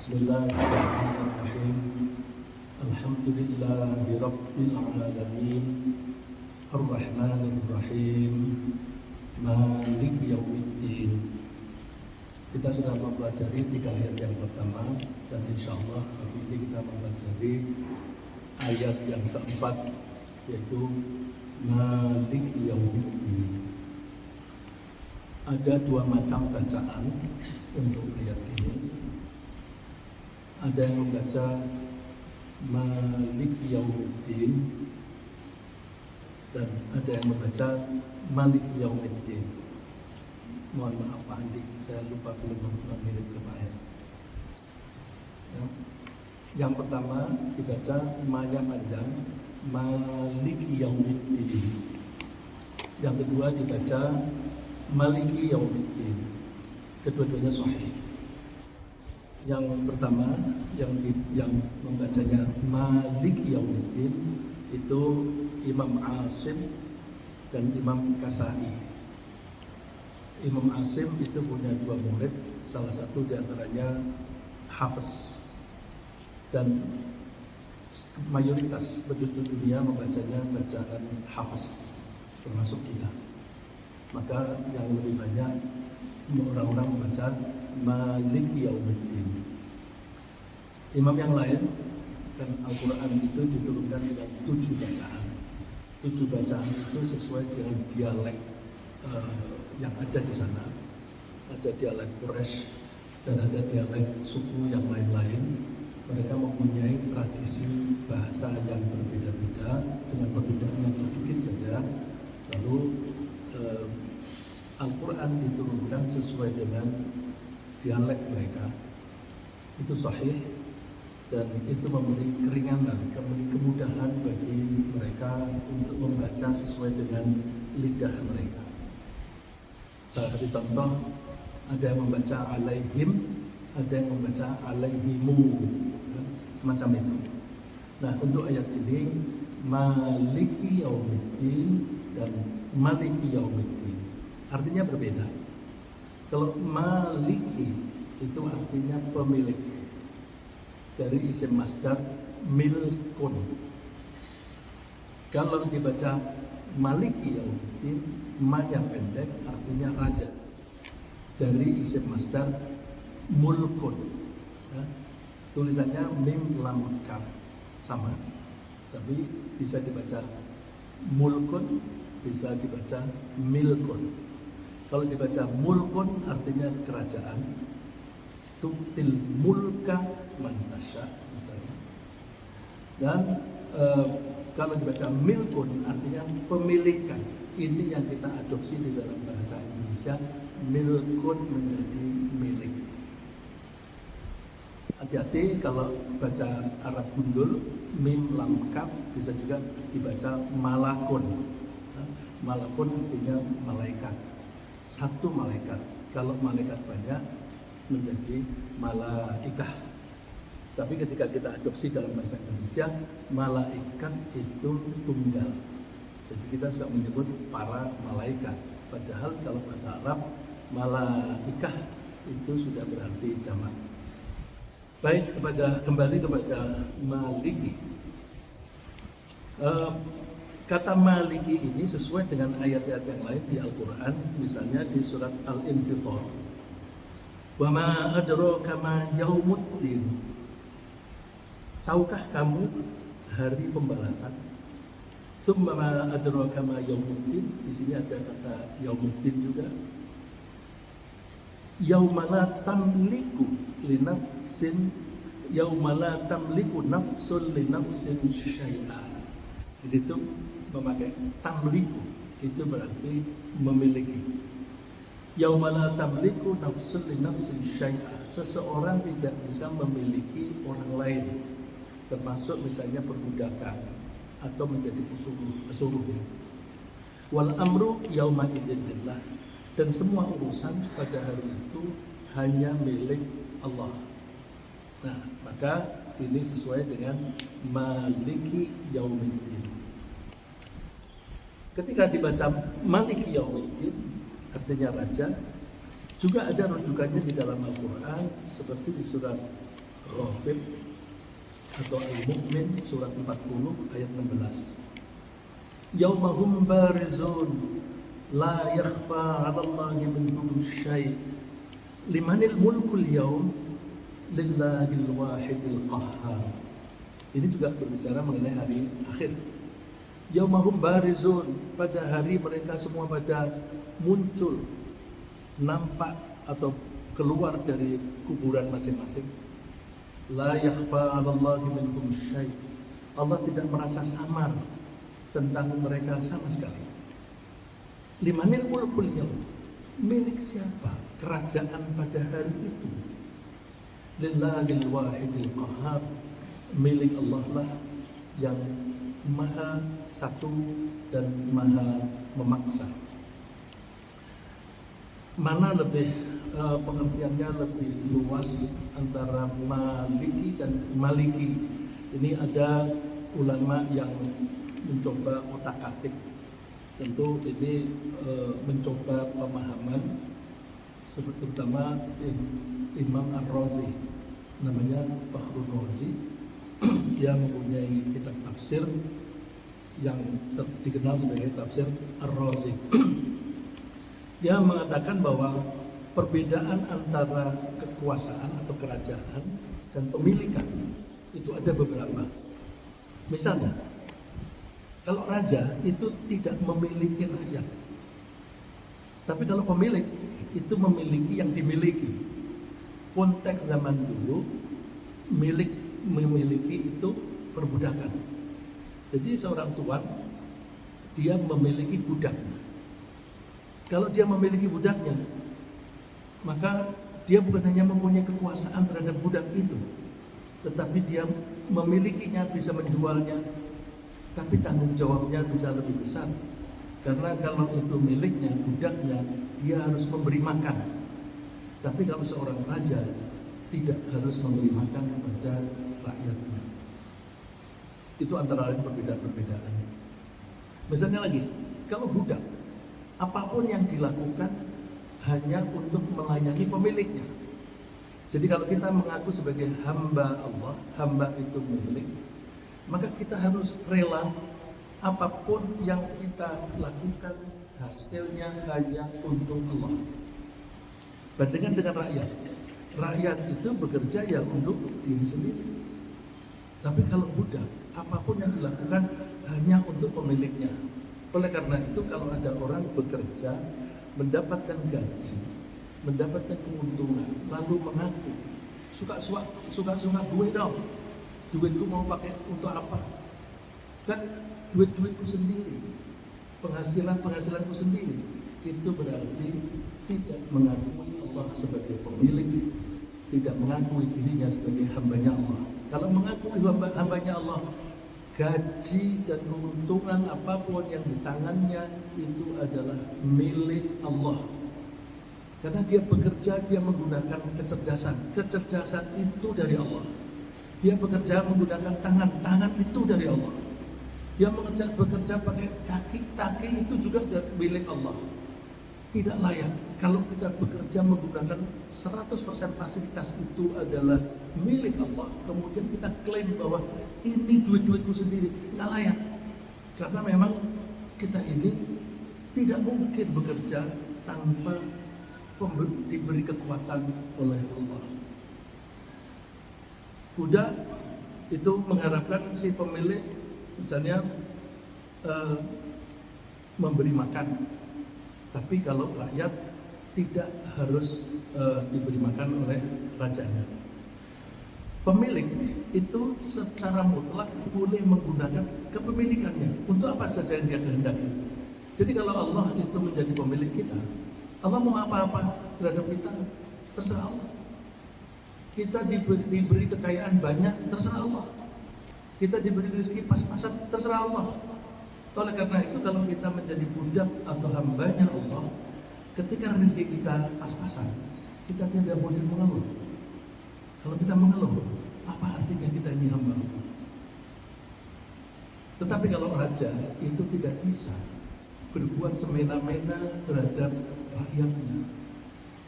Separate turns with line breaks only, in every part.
Bismillahirrahmanirrahim. Alhamdulillahi Rabbil Alamin. Ar-Rahmanir-Rahim. Maliki Yaumiddin. Kita sudah mempelajari 3 ayat yang pertama, dan insya Allah hari ini kita mempelajari ayat yang keempat, yaitu Maliki Yaumiddin. Ada 2 macam bacaan untuk ayat ini. Ada yang membaca Maliki Yaumiddin dan ada yang membaca Maliki Yaumiddin. Mohon maaf Pak Andi, saya lupa belum mengirim ke Pak ya. Yang pertama dibaca maya panjang Maliki Yaumiddin. Yang kedua dibaca Maliki Yaumiddin. Kedua-duanya sahih. Yang pertama yang membacanya Maliki Yaumiddin itu Imam Asim dan Imam Kasai. Imam Asim itu punya 2 murid, salah satu diantaranya Hafiz, dan mayoritas penduduk dunia membacanya bacaan Hafiz, termasuk kita. Maka yang lebih banyak orang-orang membaca Maliki Yaumiddin. Imam yang lain, dan Al-Quran itu diturunkan dengan 7 bacaan. 7 bacaan itu sesuai dengan dialek yang ada di sana. Ada dialek Quraisy dan ada dialek suku yang lain-lain. Mereka mempunyai tradisi bahasa yang berbeda-beda dengan perbedaan yang sedikit saja. Lalu Al-Quran diturunkan sesuai dengan dialek mereka. Itu sahih dan itu memberi keringanan, memberi kemudahan bagi mereka untuk membaca sesuai dengan lidah mereka. Saya kasih contoh, ada yang membaca alaihim, ada yang membaca alaihimu, semacam itu. Nah, untuk ayat ini Maliki Yaumiddin dan Maliki Yaumiddin artinya berbeda. Kalau Maliki itu artinya pemilik, dari isim masdar milkun. Kalau dibaca Maliki Yaumiddin, manya pendek artinya raja, dari isim masdar mulkun. Tulisannya mim lam kaf sama, tapi bisa dibaca mulkun, bisa dibaca milkun. Kalau dibaca mulkun artinya kerajaan, tu'til mulka man tasya misalnya. Dan kalau dibaca milkun artinya pemilikan. Ini yang kita adopsi di dalam bahasa Indonesia, milkun menjadi milik. Hati-hati kalau baca Arab gundul, mim lam kaf bisa juga dibaca malakun. Malakun artinya malaikat, satu malaikat. Kalau malaikat banyak menjadi malaikah. Tapi ketika kita adopsi dalam bahasa Indonesia, malaikat itu tunggal. Jadi kita suka menyebut para malaikat. Padahal kalau bahasa Arab, malaikah itu sudah berarti jamak. Baik, kembali kepada Maliki. Kata Maliki ini sesuai dengan ayat-ayat yang lain di Al-Quran, misalnya di surat Al-Infitar. Wa ma adraka ma yaumuddin. Tahukah kamu hari pembalasan? Tsumma ma adraka ma yaumuddin. Di sini ada kata yaumuddin juga. Yaumala tamliku linafsin, yaumala tamliku nafsun linafsin syai'a. Di situ memakai tamliku, itu berarti memiliki. Yaumala tamliku nafsun li nafsin syai'a. Seseorang tidak bisa memiliki orang lain, termasuk misalnya perbudakan atau menjadi pesuruh. Wal amru yauma idzin lillah. Dan semua urusan pada hari itu hanya milik Allah. Nah, maka ini sesuai dengan Maliki Yaumiddin. Ketika dibaca Maliki Yaumiddin, artinya raja, juga ada rujukannya di dalam Al-Quran, seperti di surat Ghafir atau Al-Mu'min surat 40 ayat 16. Yaumahum barizun la yakhfa 'ala Allahi minhum syai'. Limanil mulkul yaum lillahil wahidil qahhar. Ini juga berbicara mengenai hari akhir. Yaumahum barizun, pada hari mereka semua pada muncul, nampak atau keluar dari kuburan masing-masing. La yakhfa 'ala Allahi minhum syai'. Allah tidak merasa samar tentang mereka sama sekali. Limanil mulkul yaum, milik siapa kerajaan pada hari itu? Lillahil wahidil qahhar, milik Allah lah yang maha satu dan maha memaksa. Mana lebih pengertiannya lebih luas antara maliki dan maliki? Ini ada ulama yang mencoba otak-atik. Tentu ini mencoba pemahaman, terutama Imam Ar-Razi, namanya Fakhrul Razi. Dia mempunyai kitab tafsir yang dikenal sebagai tafsir Ar-Razi. Dia mengatakan bahwa perbedaan antara kekuasaan atau kerajaan dan pemilikan itu ada beberapa. Misalnya, kalau raja itu tidak memiliki rakyat, tapi kalau pemilik itu memiliki yang dimiliki. Konteks zaman dulu, memiliki itu perbudakan. Jadi seorang tuan dia memiliki budak. Kalau dia memiliki budaknya, maka dia bukan hanya mempunyai kekuasaan terhadap budak itu, tetapi dia memilikinya, bisa menjualnya, tapi tanggung jawabnya bisa lebih besar. Karena kalau itu miliknya, budaknya, dia harus memberi makan. Tapi kalau seorang raja tidak harus memberi makan kepada rakyatnya. Itu antara lain perbedaan-perbedaan. Misalnya lagi, kalau budak, apapun yang dilakukan hanya untuk melayani pemiliknya. Jadi kalau kita mengaku sebagai hamba Allah, hamba itu milik, maka kita harus rela apapun yang kita lakukan hasilnya hanya untuk Allah. Bandingkan dengan rakyat. Rakyat itu bekerja ya untuk diri sendiri. Tapi kalau budak, apapun yang dilakukan hanya untuk pemiliknya. Oleh karena itu kalau ada orang bekerja, mendapatkan gaji, mendapatkan keuntungan, lalu mengaku suka duit dong, duitku mau pakai untuk apa? Kan duitku sendiri, penghasilanku sendiri. Itu berarti tidak mengakui Allah sebagai pemilik, tidak mengakui dirinya sebagai hambanya Allah. Kalau mengakui hambanya Allah, gaji dan keuntungan apapun yang di tangannya itu adalah milik Allah. Karena dia bekerja, dia menggunakan kecerdasan. Kecerdasan itu dari Allah. Dia bekerja menggunakan tangan itu dari Allah. Dia bekerja pakai kaki itu juga milik Allah. Tidak layak kalau kita bekerja menggunakan 100% fasilitas itu adalah milik Allah, kemudian kita klaim bahwa ini duitku sendiri. Nggak layak. Karena memang kita ini tidak mungkin bekerja tanpa diberi kekuatan oleh Allah. Budak itu mengharapkan si pemilik misalnya memberi makan. Tapi kalau rakyat tidak harus diberi makan oleh rajanya. Pemilik itu secara mutlak boleh menggunakan kepemilikannya untuk apa saja yang dia kehendaki. Jadi kalau Allah itu menjadi pemilik kita, Allah mau apa-apa terhadap kita, terserah Allah. Kita diberi kekayaan banyak, terserah Allah. Kita diberi rezeki pas-pasan, terserah Allah. Oleh karena itu kalau kita menjadi budak atau hambanya Allah, ketika rezeki kita pas-pasan, kita tidak boleh mengeluh. Kalau kita mengeluh, apa artinya kita ini hamba Allah? Tetapi kalau raja itu tidak bisa berbuat semena-mena terhadap rakyatnya,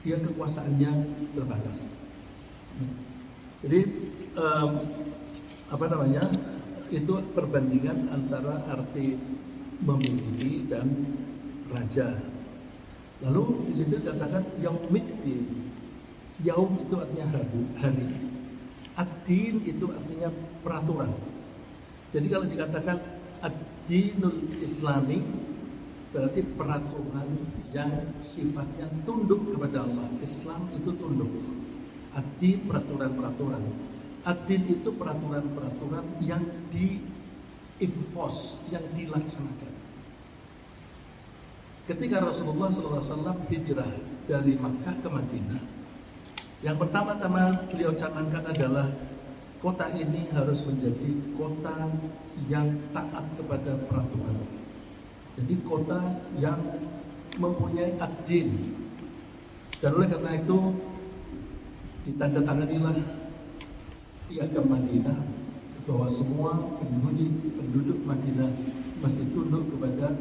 dia kekuasaannya terbatas. Jadi apa namanya? Itu perbandingan antara arti memiliki dan raja. Lalu di situ dikatakan yaumiddin. Yaum itu artinya hari. Ad-din itu artinya peraturan. Jadi kalau dikatakan ad-dinul islami, berarti peraturan yang sifatnya tunduk kepada Allah. Islam itu tunduk. Ad-din peraturan-peraturan. Ad-din itu peraturan-peraturan yang di-enforce, yang dilaksanakan. Ketika Rasulullah SAW hijrah dari Makkah ke Madinah, yang pertama-tama beliau canangkan adalah kota ini harus menjadi kota yang taat kepada peraturan. Jadi kota yang mempunyai ad-din. Dan oleh karena itu ditandatanganilah piagam Madinah bahwa semua penduduk Madinah mesti tunduk kepada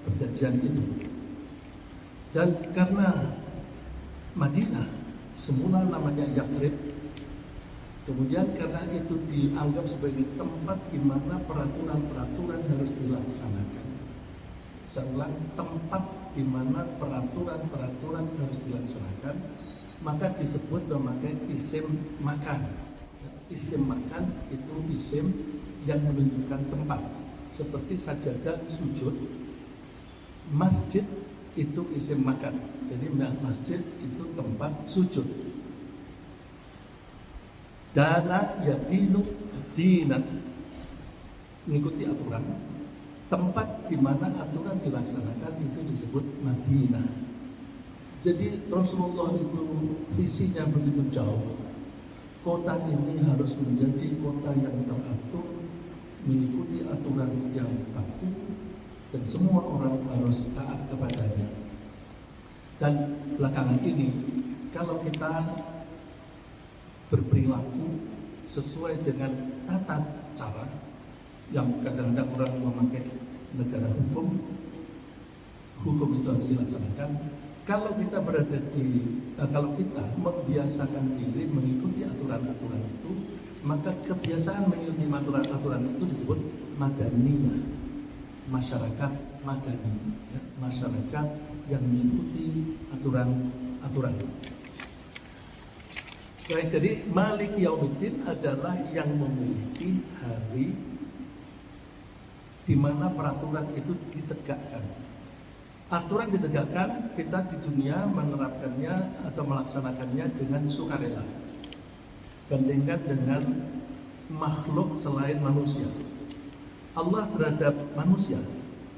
perjanjian itu. Dan karena Madinah semula namanya Yathrib, kemudian karena itu dianggap sebagai tempat di mana peraturan-peraturan harus dilaksanakan. Saya ulang, tempat di mana peraturan-peraturan harus dilaksanakan, maka disebut memakai isim makan. Isim makan itu isim yang menunjukkan tempat, seperti sajadah sujud. Masjid itu isim makan, jadi masjid itu tempat sujud. Dana yadinu dinan, mengikuti aturan. Tempat di mana aturan dilaksanakan itu disebut Madinah. Jadi Rasulullah itu visinya begitu jauh. Kota ini harus menjadi kota yang teratur, mengikuti aturan yang baku, dan semua orang harus taat kepadanya. Dan belakangan ini, kalau kita berperilaku sesuai dengan tata cara yang kadang-kadang orang memakai negara hukum itu harus dilaksanakan. Kalau kita kalau kita membiasakan diri mengikuti aturan-aturan itu, maka kebiasaan mengikuti aturan-aturan itu disebut madaniyah, masyarakat madani, ya, masyarakat yang mengikuti aturan-aturan. Baik, jadi Malik Yaumiddin adalah yang memiliki hari di mana peraturan itu ditegakkan. Aturan ditegakkan, kita di dunia menerapkannya atau melaksanakannya dengan sukarela. Bandingkan dengan makhluk selain manusia. Allah terhadap manusia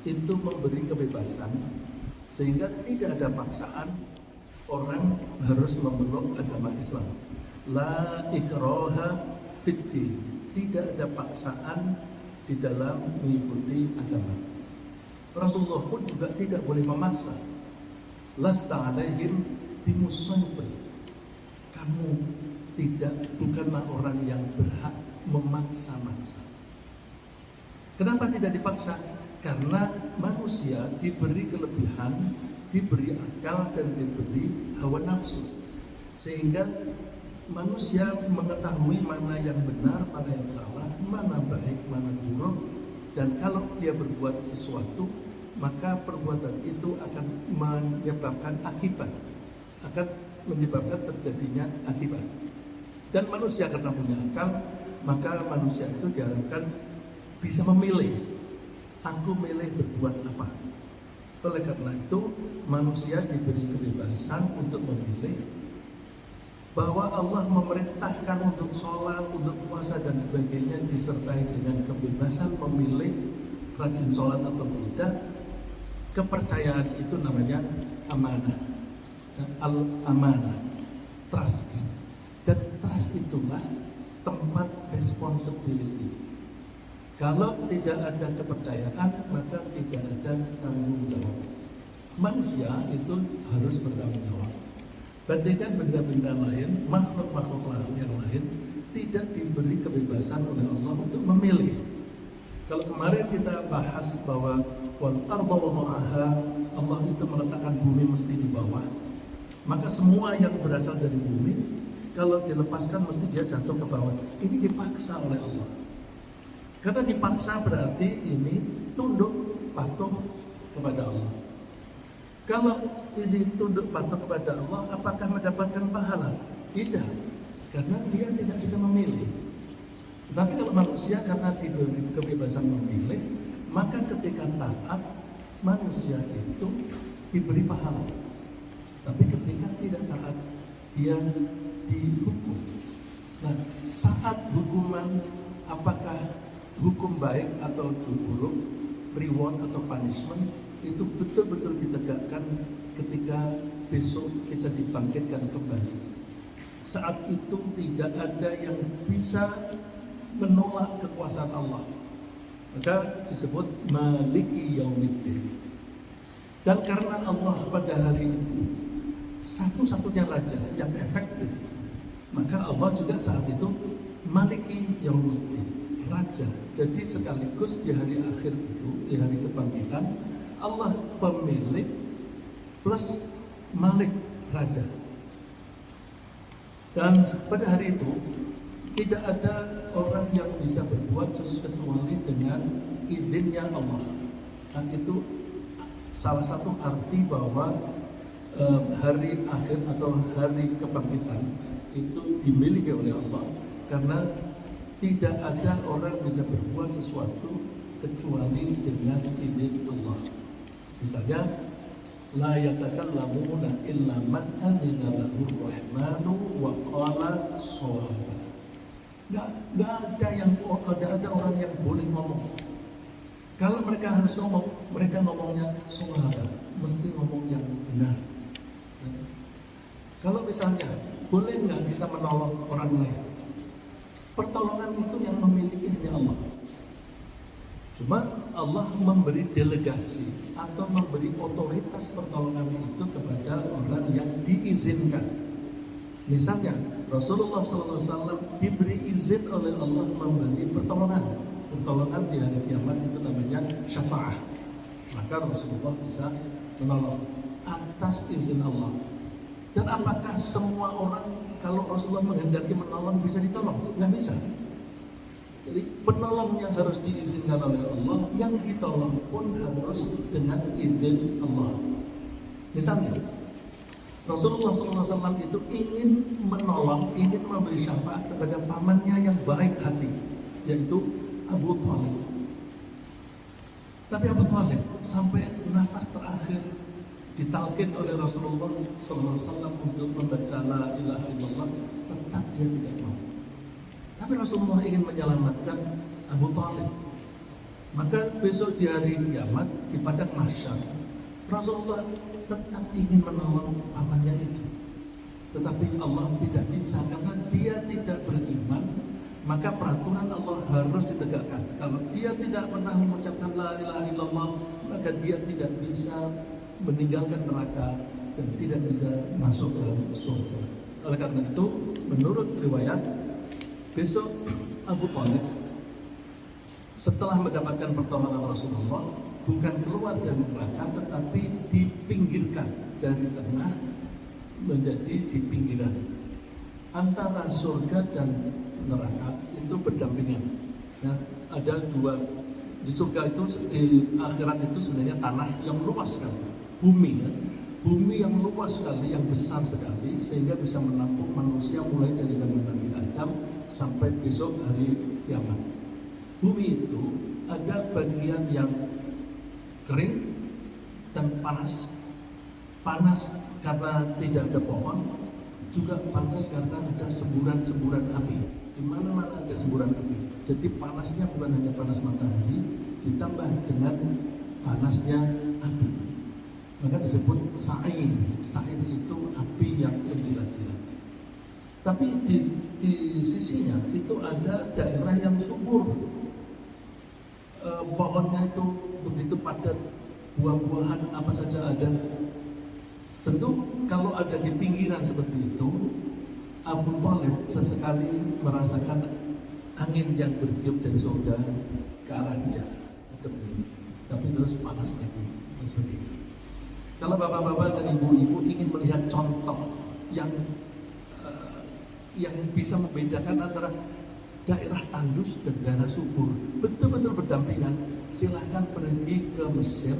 itu memberi kebebasan sehingga tidak ada paksaan orang harus memeluk agama Islam. La ikraha fiddin, tidak ada paksaan di dalam mengikuti agama. Rasulullah pun juga tidak boleh memaksa. Lasta alaihim bimusaytir, kamu bukanlah orang yang berhak memaksa-maksa. Kenapa tidak dipaksa? Karena manusia diberi kelebihan, diberi akal dan diberi hawa nafsu, sehingga manusia mengetahui mana yang benar, mana yang salah, mana baik, mana buruk. Dan kalau dia berbuat sesuatu, maka perbuatan itu akan menyebabkan akibat, akan menyebabkan terjadinya akibat. Dan manusia karena punya akal, maka manusia itu diharapkan bisa memilih, aku milih berbuat apa. Oleh karena itu manusia diberi kebebasan untuk memilih, bahwa Allah memerintahkan untuk sholat, untuk puasa dan sebagainya disertai dengan kebebasan memilih rajin sholat atau tidak. Kepercayaan itu namanya amanah, al-amanah, trust. Dan trust itulah tempat responsibility. Kalau tidak ada kepercayaan, maka tidak ada tanggung jawab. Manusia itu harus bertanggung jawab. Bandingkan benda-benda lain, makhluk-makhluk yang lain tidak diberi kebebasan oleh Allah untuk memilih. Kalau kemarin kita bahas bahwa wal arda wada'aha, Allah itu meletakkan bumi mesti di bawah, maka semua yang berasal dari bumi, kalau dilepaskan mesti dia jatuh ke bawah. Ini dipaksa oleh Allah. Karena dipaksa berarti ini tunduk patuh kepada Allah. Kalau ini tunduk patuh kepada Allah, apakah mendapatkan pahala? Tidak, karena dia tidak bisa memilih. Tapi kalau manusia karena diberi kebebasan memilih, maka ketika taat, manusia itu diberi pahala. Tapi ketika tidak taat, dia dihukum. Nah, saat hukuman, apakah hukum baik atau buruk, reward atau punishment, itu betul-betul ditegakkan ketika besok kita dibangkitkan kembali. Saat itu tidak ada yang bisa menolak kekuasaan Allah. Maka disebut Maliki Yaumiddin. Dan karena Allah pada hari itu satu-satunya raja yang efektif, maka Allah juga saat itu Maliki Yaumiddin, raja. Jadi sekaligus di hari akhir itu, di hari kebangkitan, Allah pemilik plus Malik, raja. Dan pada hari itu tidak ada orang yang bisa berbuat sesuatu kecuali dengan izinnya Allah. Dan itu salah satu arti bahwa hari akhir atau hari kebangkitan itu dimiliki oleh Allah, karena tidak ada orang bisa berbuat sesuatu kecuali dengan izin Allah. Misalnya, la yatakallamuna illa man amina lahu rahmanu wa qala shawaba. Nggak ada orang yang boleh ngomong. Kalau mereka harus ngomong, mereka ngomongnya shawaba, mesti ngomong yang benar. Kalau misalnya, boleh nggak kita menolong orang lain? Pertolongan itu yang memiliki hanya Allah. Cuma Allah memberi delegasi atau memberi otoritas pertolongan itu kepada orang yang diizinkan. Misalnya Rasulullah SAW diberi izin oleh Allah memberi pertolongan. Pertolongan di hari kiamat itu namanya syafa'ah. Maka Rasulullah bisa menolong atas izin Allah. Dan apakah semua orang kalau Rasulullah menghendaki menolong bisa ditolong? Nggak bisa. Jadi penolongnya harus diizinkan oleh Allah, yang ditolong pun harus dengan izin Allah. Misalnya Rasulullah SAW itu ingin menolong, ingin memberi syafaat kepada pamannya yang baik hati, yaitu Abu Thalib. Tapi Abu Thalib sampai nafas terakhir ditalkin oleh Rasulullah SAW untuk membaca la ilaha illallah, tetap dia tidak mau. Tapi Rasulullah ingin menyelamatkan Abu Thalib. Maka besok di hari kiamat, di padang mahsyar, Rasulullah tetap ingin menolong pamannya itu. Tetapi Allah tidak bisa, karena dia tidak beriman. Maka peraturan Allah harus ditegakkan. Kalau dia tidak pernah mengucapkan la ilaha illallah, maka dia tidak bisa meninggalkan neraka dan tidak bisa masuk ke surga. Oleh karena itu, menurut riwayat, besok Abu Thalib setelah mendapatkan pertolongan Rasulullah bukan keluar dari neraka, tetapi dipinggirkan dari tengah menjadi di pinggiran. Antara surga dan neraka itu berdampingan. Ya, ada dua. Di surga itu, di akhirat itu sebenarnya tanah yang luas sekali, bumi ya. Bumi yang luas sekali, yang besar sekali, sehingga bisa menampung manusia mulai dari zaman Nabi Adam sampai besok hari kiamat. Bumi itu ada bagian yang kering dan panas. Panas karena tidak ada pohon, juga panas karena ada semburan-semburan api. Di mana-mana ada semburan api. Jadi panasnya bukan hanya panas matahari, ditambah dengan panasnya api. Maka disebut sa'ir. Sa'ir itu api yang berjilat-jilat. Tapi di sisinya itu ada daerah yang subur. Pohonnya itu begitu padat, buah-buahan apa saja ada. Tentu kalau ada di pinggiran seperti itu, Abu Thalib sesekali merasakan angin yang bertiup dari surga ke arah dia. Tapi terus panas lagi dan sebagainya. Kalau bapak-bapak dan ibu-ibu ingin melihat contoh yang yang bisa membedakan antara daerah tandus dan daerah subur betul-betul berdampingan. Silahkan pergi ke Mesir,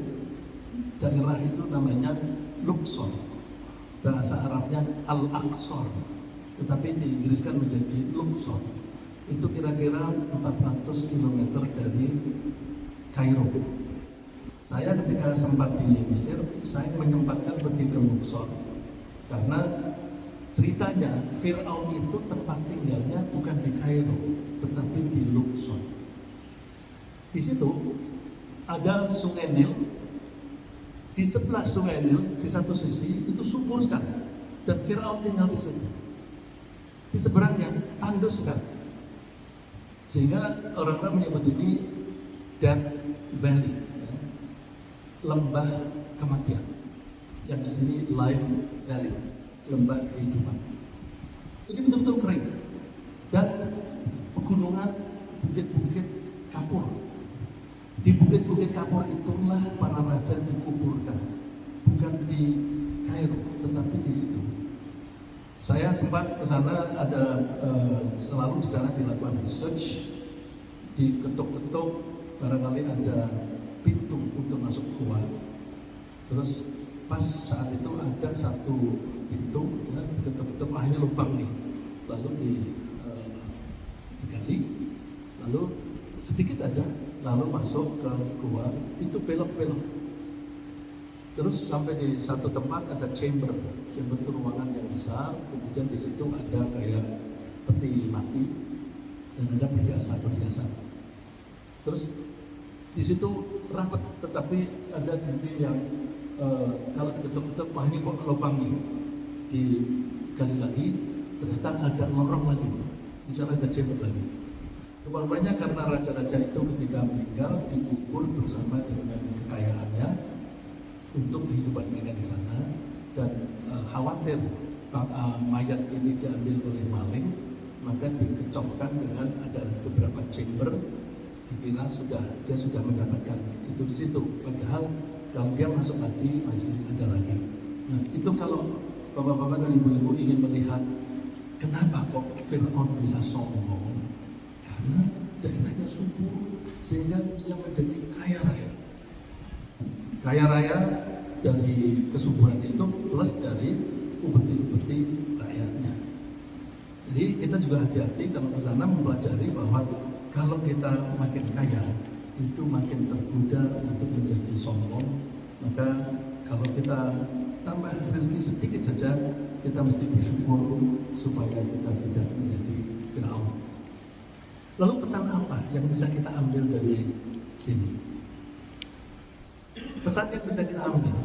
daerah itu namanya Luxor, bahasa Arabnya Al-Aqsar, tetapi diinggriskan menjadi Luxor. Itu kira-kira 400 km dari Kairo. Saya ketika sempat di Mesir, saya menyempatkan pergi ke Luxor karena ceritanya Fir'aun itu tempat tinggalnya bukan di Kairo, tetapi di Luxor. Di situ ada Sungai Nil. Di sebelah Sungai Nil, di satu sisi itu subur sekali, dan Fir'aun tinggal di situ. Di seberangnya tandus sekali, sehingga orang-orang menyebut ini Death Valley, ya, lembah kematian. Yang di sini Life Valley, lembah kehidupan. Ini betul-betul kering dan pegunungan, bukit-bukit kapur. Di bukit-bukit kapur itulah para raja dikuburkan, bukan di Kairo, tetapi di situ. Saya sempat ke sana, ada selalu di sana dilakukan research, diketuk-ketuk, barangkali ada pintu untuk masuk gua. Terus pas saat itu ada satu pintu, ya, diketuk-ketuk, ini lubang nih, lalu digali, lalu sedikit aja, lalu masuk ke gua, itu belok-belok. Terus sampai di satu tempat ada chamber itu ruangan yang besar, kemudian di situ ada kayak peti mati dan ada perhiasan. Terus di situ rapat, tetapi ada dinding yang kalau diketuk-ketuk, ini kok lubang nih, digali lagi, ternyata ada lorong lagi, di sana ada chamber lagi. Rupanya karena raja-raja itu ketika meninggal dikubur bersama dengan kekayaannya untuk kehidupan mereka di sana, dan khawatir mayat ini diambil oleh maling, maka dikecokkan dengan ada beberapa chamber, dikira dia sudah mendapatkan itu di situ. Padahal kalau dia masuk lagi masih ada lagi. Nah, itu kalau bapak-bapak dan ibu-ibu ingin melihat kenapa kok Fir'aun bisa sombong, karena daerahnya subur sehingga dia menjadi kaya raya dari kesuburan itu plus dari upeti-upeti rakyatnya. Jadi kita juga hati-hati kalau ke sana mempelajari bahwa kalau kita makin kaya itu makin tergoda untuk menjadi sombong. Maka kalau kita tambah rezeki sedikit saja, kita mesti bersyukur supaya kita tidak menjadi Fir'aun. Lalu pesan apa yang bisa kita ambil dari sini? Pesan yang bisa kita ambil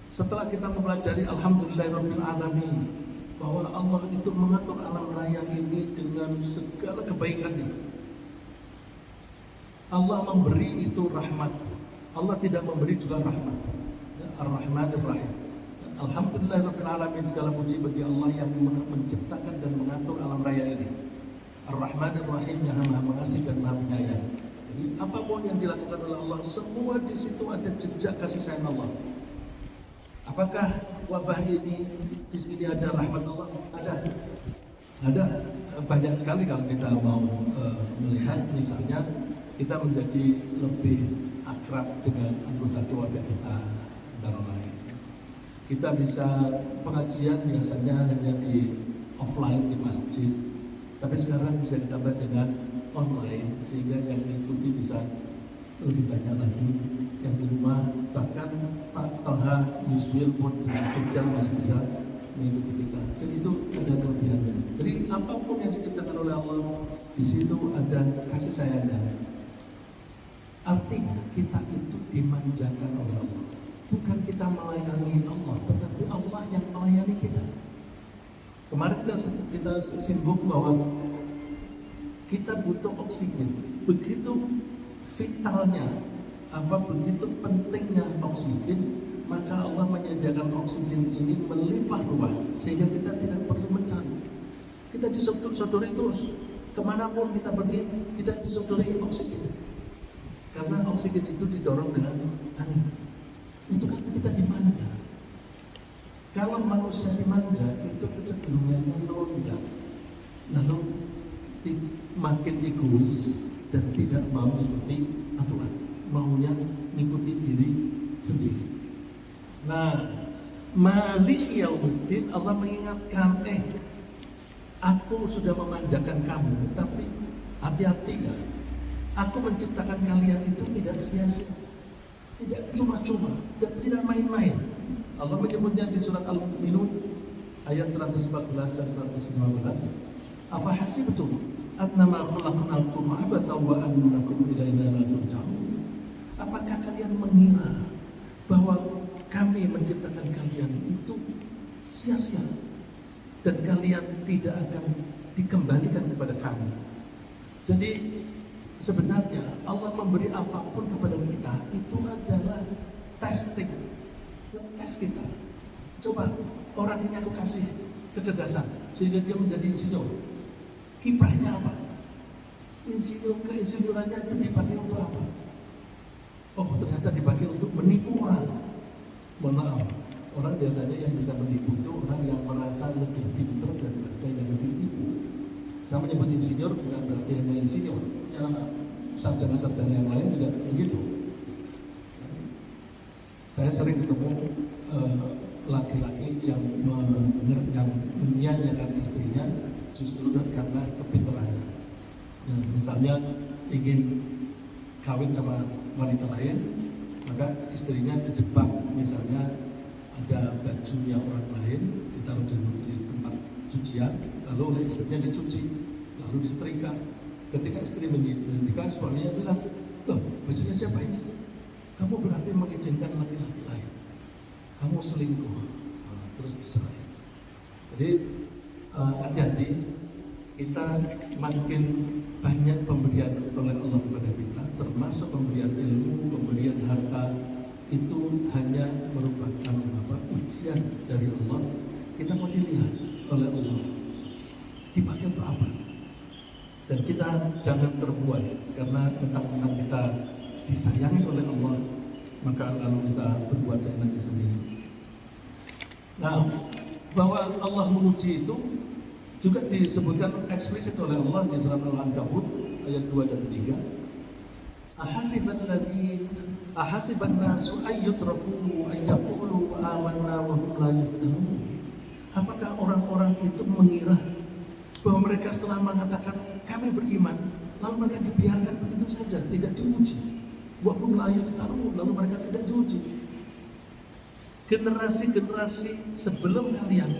setelah kita mempelajari Alhamdulillahirabbil alamin bahwa Allah itu mengatur alam raya ini dengan segala kebaikannya. Allah memberi itu rahmat. Allah tidak memberi juga rahmat. Ya, Ar-Rahmanir Rahim. Alhamdulillahirabbil alamin, segala puji bagi Allah yang menciptakan dan mengatur alam raya ini. Ar-Rahmanir Rahim, yang Maha Mengasih dan Maha Penyayang. Jadi apapun yang dilakukan oleh Allah, semua di situ ada jejak kasih sayang Allah. Apakah wabah ini di sini ada rahmat Allah? Ada banyak sekali kalau kita mau melihat. Misalnya kita menjadi lebih akrab dengan anggota keluarga kita antara lain. Kita bisa pengajian biasanya hanya di offline di masjid, tapi sekarang bisa ditambah dengan online sehingga yang diikuti bisa lebih banyak lagi yang di rumah. Bahkan Pak Toha Yuswil pun di Jogja masih bisa mengikuti kita. Jadi itu ada kelebihannya. Jadi apapun yang diciptakan oleh Allah, di situ ada kasih sayangnya. Artinya kita itu dimanjakan oleh Allah. Bukan kita melayani Allah, tetapi Allah yang melayani kita. Kemarin kita singgung bahwa kita butuh oksigen. Begitu vitalnya, begitu pentingnya oksigen, maka Allah menyediakan oksigen ini melimpah ruah sehingga kita tidak perlu mencari. Kita disodori terus, kemanapun kita pergi, kita disodori oksigen. Karena oksigen itu didorong dengan angin. Itu kan kita dimanja. Kalau manusia dimanja, itu kecenderungannya lonjak. lalu makin egois dan tidak mau mengikuti aturan, maunya mengikuti diri sendiri. Nah, Maliki Yaumiddin, Allah mengingatkan, aku sudah memanjakan kamu, tapi hati-hati ya. Aku menciptakan kalian itu tidak sia-sia, tidak cuma-cuma, dan tidak main-main. Allah menyebutnya di surat Al-Mu'minun ayat 114 dan 115. Afa hasibtum annama khalaqnakum abatha wa annakum ilaina la turja'un. Apakah kalian mengira bahwa kami menciptakan kalian itu sia-sia dan kalian tidak akan dikembalikan kepada kami? Jadi sebenarnya Allah memberi apapun kepada kita itu adalah testing, tes kita. Coba orang ini aku kasih kecerdasan sehingga dia menjadi insinyur. Kiprahnya apa? Keinsinyurannya itu dipakai untuk apa? Oh, ternyata dipakai untuk menipu orang. Mohon maaf, orang biasanya yang bisa menipu itu orang yang merasa lebih pintar daripada yang ditipu. Saya menyebut insinyur bukan berarti hanya insinyur, ya, sarjana-sarjana yang lain juga begitu. Saya sering ketemu laki-laki yang menyia-nyiakan istrinya justru karena kepintarannya. Nah, misalnya ingin kawin sama wanita lain, maka istrinya dijebak, misalnya ada bajunya orang lain ditaruh di tempat cucian, lalu oleh istrinya dicuci, lalu disetrika. Ketika istri menikah, suaminya bilang, loh, bajunya siapa ini? Kamu berarti mengizinkan laki-laki lain, kamu selingkuh. Terus diserai. Jadi hati-hati, kita makin banyak pemberian oleh Allah kepada kita, termasuk pemberian ilmu, pemberian harta, itu hanya merupakan ujian dari Allah. Kita mau dilihat oleh Allah dipakai untuk apa, dan kita jangan terbuai karena mentang-mentang kita disayangi oleh Allah maka lalu kita berbuat seenaknya sendiri. Nah, bahwa Allah menguji itu juga disebutkan eksplisit oleh Allah di surat Al-Ankabut ayat 2 dan 3. Ahasiban nasu ayyutraku ayyaqulu amanna wa hum la yuftanun. Apakah orang-orang itu mengira bahwa mereka setelah mengatakan kami beriman, lalu mereka dibiarkan begitu saja, tidak diuji? Wa hum la yuftanun, lalu mereka tidak diuji. Generasi-generasi sebelum kalian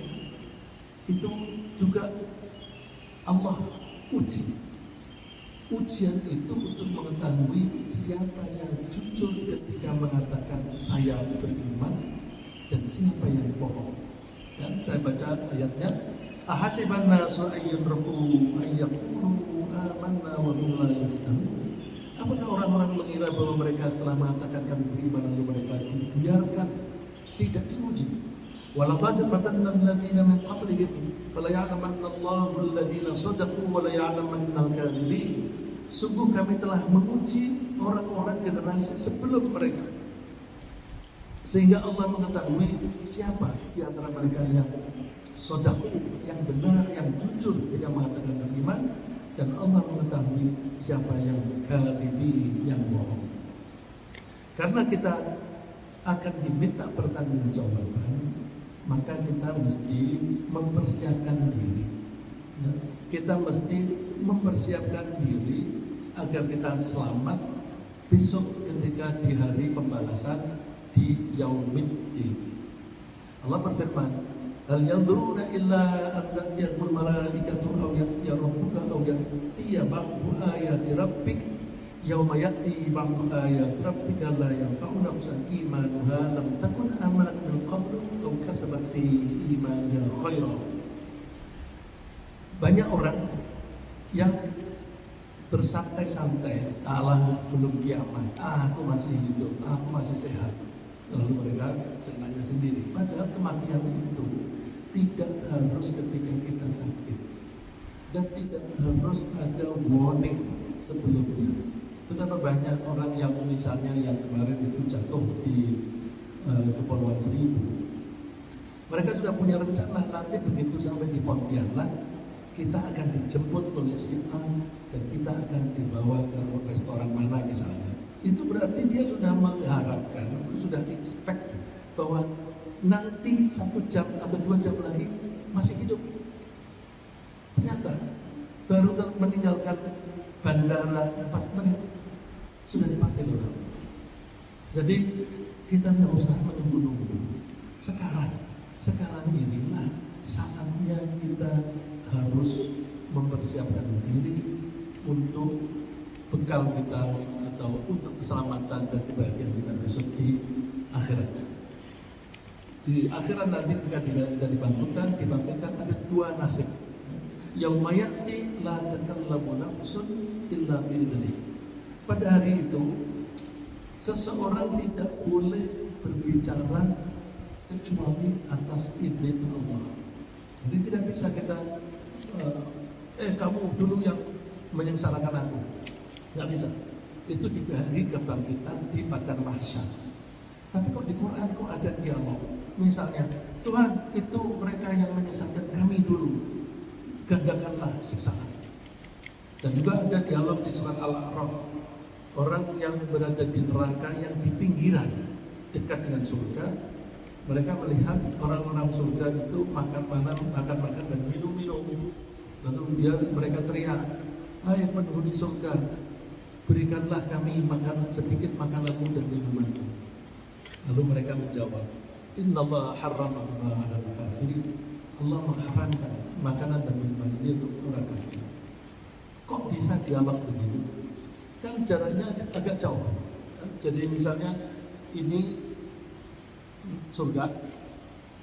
itu juga Allah uji. Ujian itu untuk mengetahui siapa yang jujur ketika mengatakan saya beriman dan siapa yang bohong. Dan saya baca ayatnya, ahasiban nasu ayyutraku ayyaqulu amanna wa hum la yuftanun. Apakah orang-orang mengira bahwa mereka setelah mengatakan kami beriman lalu mereka dibiarkan tidak diuji? Walaqad fatanna alladziina min qablihim fala ya'lamanna Allahu alladziina shadaqu wa la ya'lamanna al-kadhibin. Sungguh kami telah menguji orang-orang generasi sebelum mereka, sehingga Allah mengetahui siapa di antara mereka yang shadaqu, yang benar, yang jujur ketika mengatakan beriman, dan Allah mengetahui siapa yang kadhibin, yang bohong. Karena kita akan diminta pertanggungjawaban, maka kita mesti mempersiapkan diri. Ya, kita mesti mempersiapkan diri agar kita selamat besok ketika di hari pembalasan di Yaumiddin. Allah berfirman, hal yanzuruna illa an ta'tiyahumul malaikatu aw ya'tiya rabbuka aw ya'tiya ba'du ayati rabbik yauma ya'ti ba'du ayati rabbika la yanfa'u nafsan imanuha lam takun amanat min qablu aw kasabat fi imaniha khairan. Banyak orang yang bersantai-santai, Allah belum kiamat, aku masih hidup, aku masih sehat, lalu mereka senangnya sendiri. Padahal kematian itu tidak harus ketika kita sakit, dan tidak harus ada warning sebelumnya. Betapa banyak orang yang misalnya yang kemarin itu jatuh di Kepulauan Seribu, mereka sudah punya rencana nanti begitu sampai di Pontianak kita akan dijemput oleh si A dan kita akan dibawa ke restoran mana misalnya. Itu berarti dia sudah mengharapkan, sudah expect bahwa nanti 1 jam atau 2 jam lagi masih hidup. Ternyata baru meninggalkan bandara 4 menit sudah dipanggil orang. Jadi kita tidak usah menunggu-nunggu. Sekarang inilah saatnya kita harus mempersiapkan diri untuk bekal kita atau untuk keselamatan dan kebahagiaan kita besok di akhirat. Di akhirat nanti ketika kita dibangkitkan ada 2 nasib. Yauma ya'ti la takallamu nafsun illa bi'idnih. Pada hari itu seseorang tidak boleh berbicara kecuali atas izin Allah. Jadi tidak bisa kita kamu dulu yang menyengsarakan aku. Nggak bisa. Itu di hari kebangkitan di padang mahsyar. Tapi kok di Quran kok ada dialog? Misalnya, Tuhan itu mereka yang menyesatkan kami dulu, gandakanlah siksaan. Dan juga ada dialog di surat Al-A'raf, orang yang berada di neraka yang di pinggiran dekat dengan surga, mereka melihat orang-orang surga itu makan dan minum. Lalu mereka teriak, hai penghuni surga, berikanlah kami sedikit makananmu dan minumanmu. Lalu mereka menjawab, Innallaha harrama 'alal kafirin. Allah mengharamkan makanan dan minuman ini untuk orang kafir. Kok bisa dialog begitu? Kan jaraknya agak jauh. Jadi misalnya ini surga,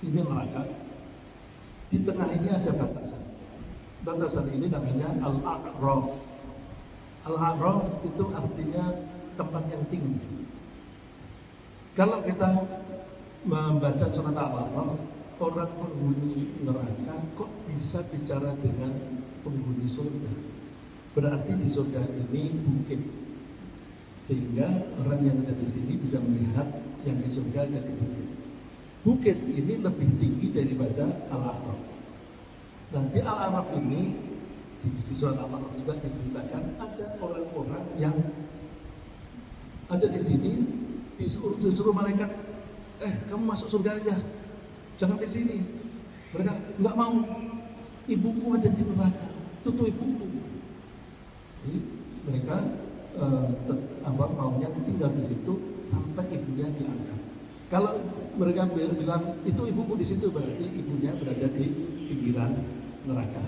ini neraka. Di tengah ini ada batasan. Batasan ini namanya Al-A'raf. Al-A'raf itu artinya tempat yang tinggi. Kalau kita membaca surat Al-A'raf, orang penghuni neraka kok bisa bicara dengan penghuni surga? Berarti di surga ini bukit, sehingga orang yang ada di sini bisa melihat yang di surga ada di bukit. Bukit ini lebih tinggi daripada Al-A'raf. Nah di Al-A'raf ini, di surat Al-A'raf juga diceritakan ada orang-orang yang ada di sini disuruh malaikat, kamu masuk surga aja, jangan di sini. Mereka nggak mau, ibuku ada di neraka, tutu ibuku. Jadi mereka maunya tinggal di situ sampai ibunya diangkat. Kalau mereka bilang itu ibuku di situ, berarti ibunya berada di pinggiran neraka.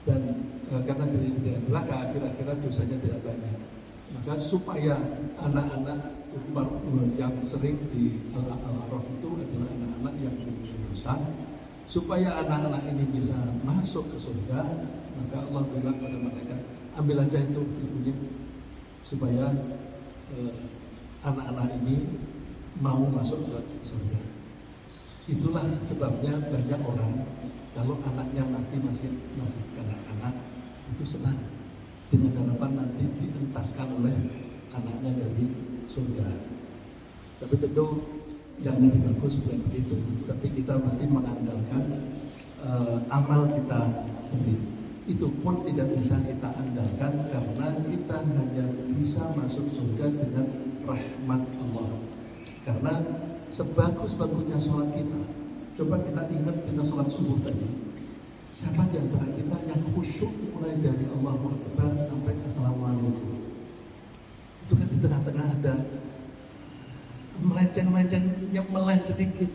Dan karena di pinggiran neraka, kira-kira dosanya tidak banyak. Maka supaya anak-anak yang sering di Al-A'raf itu adalah anak-anak yang punya dosa, supaya anak-anak ini bisa masuk ke surga, maka Allah bilang pada mereka, ambil aja itu ibunya, supaya anak-anak ini mau masuk ke surga. Itulah sebabnya banyak orang kalau anaknya mati masih kanak-kanak itu senang dengan harapan nanti dientaskan oleh anaknya dari surga. Tapi tentu yang lebih bagus bukan begitu. Tapi kita mesti mengandalkan amal kita sendiri. Itu pun tidak bisa kita andalkan karena kita hanya bisa masuk surga dengan rahmat Allah. Karena sebagus-bagusnya sholat kita, coba kita ingat kita sholat subuh tadi, siapa di antara kita yang khusyuk mulai dari Allahu Akbar sampai Assalamualaikum? Itu kan di tengah-tengah ada melenceng-melenceng yang meleng sedikit.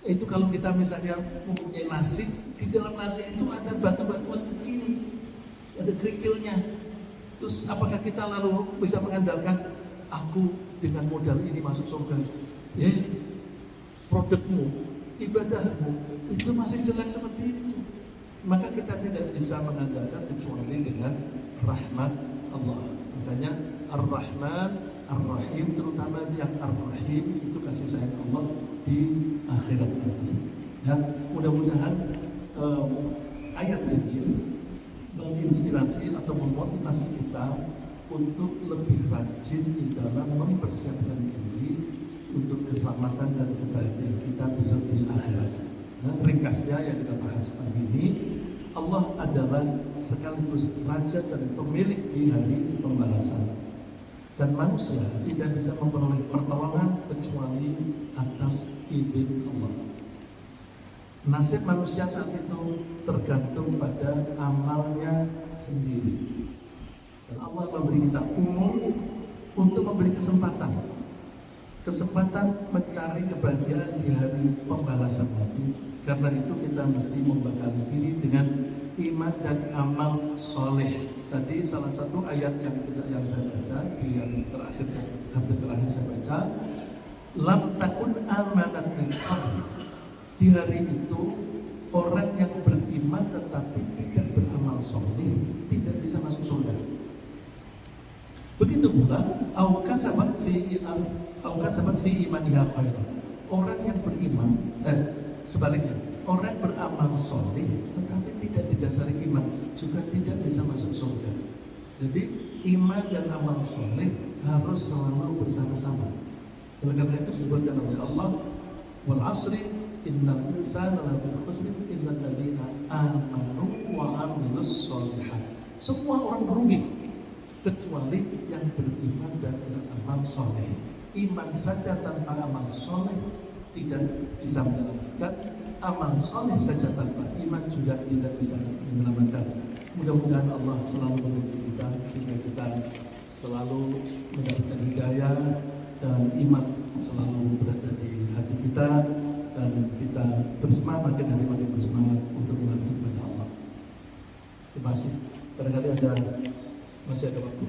Itu kalau kita misalnya mempunyai nasi, di dalam nasi itu ada batu-batuan kecil, ada kerikilnya. Terus apakah kita lalu bisa mengandalkan aku dengan modal ini masuk surga? Produkmu, ibadahmu itu masih jelek seperti itu. Maka kita tidak bisa mengandalkan kecuali dengan rahmat Allah. Makanya Ar-Rahman, Ar-Rahim, terutama yang Ar-Rahim itu kasih sayang Allah di akhirat nanti. Dan mudah-mudahan ayat ini menginspirasi atau memotivasi kita untuk lebih rajin di dalam mempersiapkan diri untuk keselamatan dan kebahagiaan kita besok di akhirat. Nah, ringkasnya yang kita bahas hari ini, Allah adalah sekaligus raja dan pemilik di hari pembalasan. Dan manusia tidak bisa memperoleh pertolongan kecuali atas izin Allah. Nasib manusia saat itu tergantung pada amalnya sendiri. Dan Allah memberi kita umur untuk memberi kesempatan mencari kebahagiaan di hari pembalasan nanti. Karena itu kita mesti membekali diri dengan iman dan amal soleh. Tadi salah satu ayat yang saya baca di yang terakhir saya baca, lam takun amanat min qabl. Di hari itu orang yang beriman tetapi tidak beramal soleh tidak bisa masuk surga. Begitu pula au kasabat fi imaniha khairan. Orang yang beriman sebaliknya, orang beramal soleh tetapi tidak didasari iman juga tidak bisa masuk surga. Jadi iman dan amal soleh harus selalu bersama-sama. Oleh karena itu disebutkan oleh Allah, wal asri innal insana lafi khusr illa alladziina amanu wa amilus sholihat. Semua orang merugi kecuali yang beriman dan beramal soleh. Iman saja tanpa amal soleh tidak bisa menyelamatkan, amal soleh saja tanpa iman juga tidak bisa menyelamatkan. Mudah-mudahan Allah selalu membimbing kita sehingga kita selalu mendapatkan hidayah dan iman selalu berada di hati kita, dan kita bersemangat makin hari makin bersemangat untuk mengabdi kepada Allah. Terima kasih. Barangkali masih ada waktu.